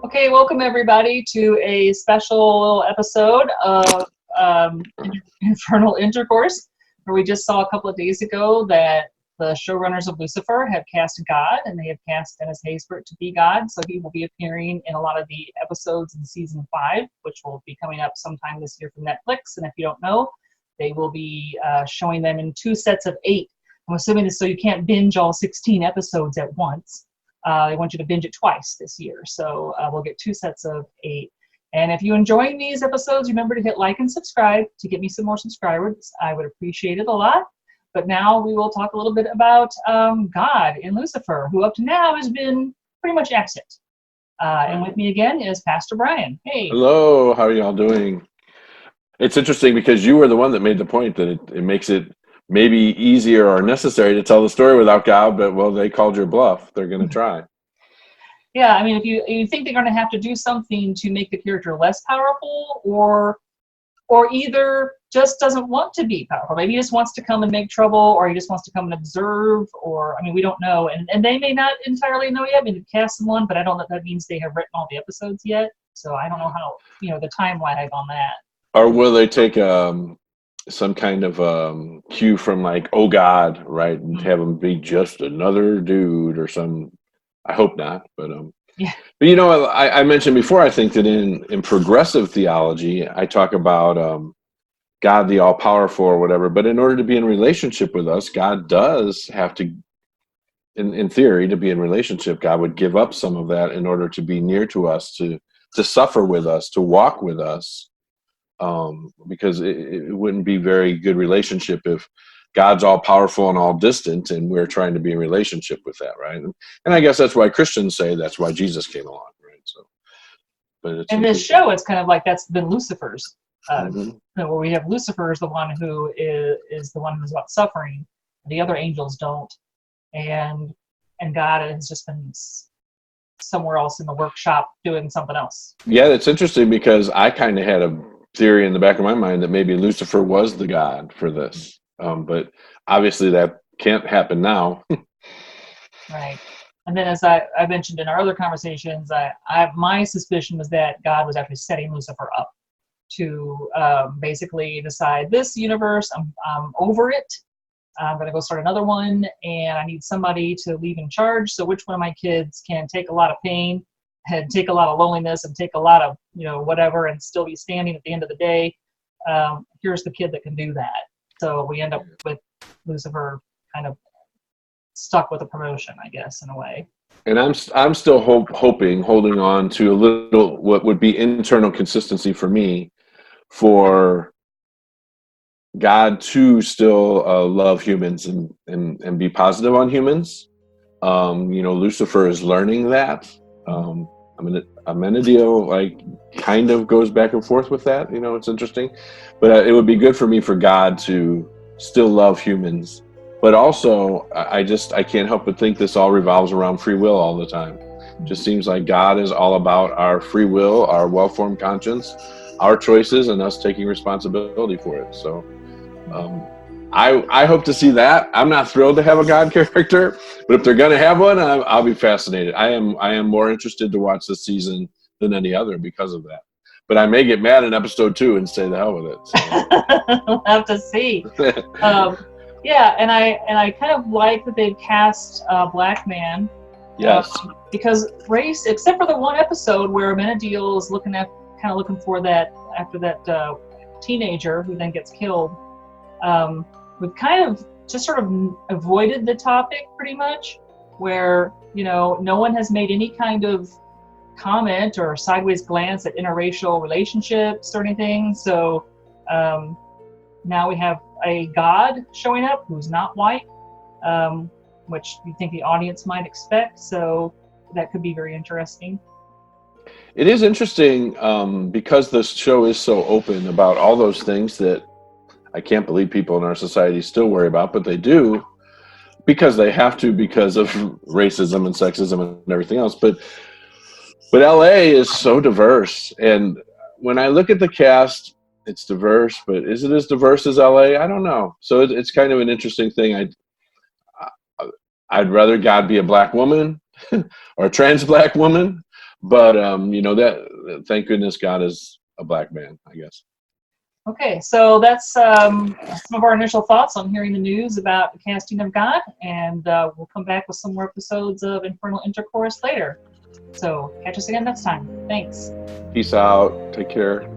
Okay, welcome everybody to a special episode of Infernal Intercourse, where we just saw a couple of days ago that the showrunners of Lucifer have cast God, and they have cast Dennis Haysbert to be God, so he will be appearing in a lot of the episodes in season 5, which will be coming up sometime this year from Netflix, and if you don't know, they will be showing them in 2 sets of 8. I'm assuming this so you can't binge all 16 episodes at once. I want you to binge it twice this year. So we'll get 2 sets of 8. And if you're enjoying these episodes, remember to hit like and subscribe to get me some more subscribers. I would appreciate it a lot. But now we will talk a little bit about God in Lucifer, who up to now has been pretty much absent. And with me again is Pastor Brian. Hey. Hello, how are y'all doing? It's interesting because you were the one that made the point that it makes it maybe easier or necessary to tell the story without God, but well, they called your bluff. They're going to try. Yeah, I mean, if you think they're going to have to do something to make the character less powerful, or either just doesn't want to be powerful. Maybe he just wants to come and make trouble, or he just wants to come and observe, or, I mean, we don't know. And they may not entirely know yet. I mean, they've cast someone, but I don't know if that means they have written all the episodes yet. So I don't know how, the time lag on that. Or will they take some kind of cue from like, oh God, right, and have him be just another dude or some. I hope not, but yeah. But I mentioned before, I think that in progressive theology, I talk about God the all-powerful or whatever, but in order to be in relationship with us, God does have to, in theory, to be in relationship, God would give up some of that in order to be near to us, to suffer with us, to walk with us, because it wouldn't be very good relationship if God's all powerful and all distant, and we're trying to be in relationship with that, right? And I guess that's why Christians say that's why Jesus came along, right? So, but it's in this show, it's kind of like that's been Lucifer's. Where we have Lucifer is the one who is the one who's about suffering. The other angels don't, and God has just been somewhere else in the workshop doing something else. Yeah, it's interesting because I kind of had a theory in the back of my mind that maybe Lucifer was the god for this. But obviously that can't happen now. Right. And then as I mentioned in our other conversations, my suspicion was that God was actually setting Lucifer up to basically decide, this universe, I'm over it. I'm going to go start another one, and I need somebody to leave in charge. So which one of my kids can take a lot of pain and take a lot of loneliness and take a lot of, whatever, and still be standing at the end of the day? Here's the kid that can do that. So we end up with Lucifer kind of stuck with a promotion, I guess, in a way. And I'm still holding on to a little what would be internal consistency for me, for God to still love humans and be positive on humans. Lucifer is learning that. Amenadiel like kind of goes back and forth with that. It's interesting, but it would be good for me for God to still love humans, but also I can't help but think this all revolves around free will all the time. It just seems like God is all about our free will, our well-formed conscience, our choices, and us taking responsibility for it. So I hope to see that. I'm not thrilled to have a God character, but if they're going to have one, I'll be fascinated. I am more interested to watch this season than any other because of that. But I may get mad in episode 2 and say the hell with it. So. We'll have to see. Yeah, and I kind of like that they've cast a black man. Yes. Because race, except for the one episode where Amenadiel is looking for that after that teenager who then gets killed. We've kind of just sort of avoided the topic pretty much, where no one has made any kind of comment or sideways glance at interracial relationships or anything. So now we have a God showing up who's not white, which you think the audience might expect. So that could be very interesting. It is interesting because this show is so open about all those things that I can't believe people in our society still worry about, but they do, because they have to, because of racism and sexism and everything else. But LA is so diverse, and when I look at the cast, it's diverse, but is it as diverse as LA? I don't know. So it's kind of an interesting thing. I'd rather God be a black woman or a trans black woman, But that thank goodness God is a black man, I guess. Okay, so that's some of our initial thoughts on hearing the news about the casting of God, and we'll come back with some more episodes of Infernal Intercourse later. So catch us again next time. Thanks. Peace out. Take care.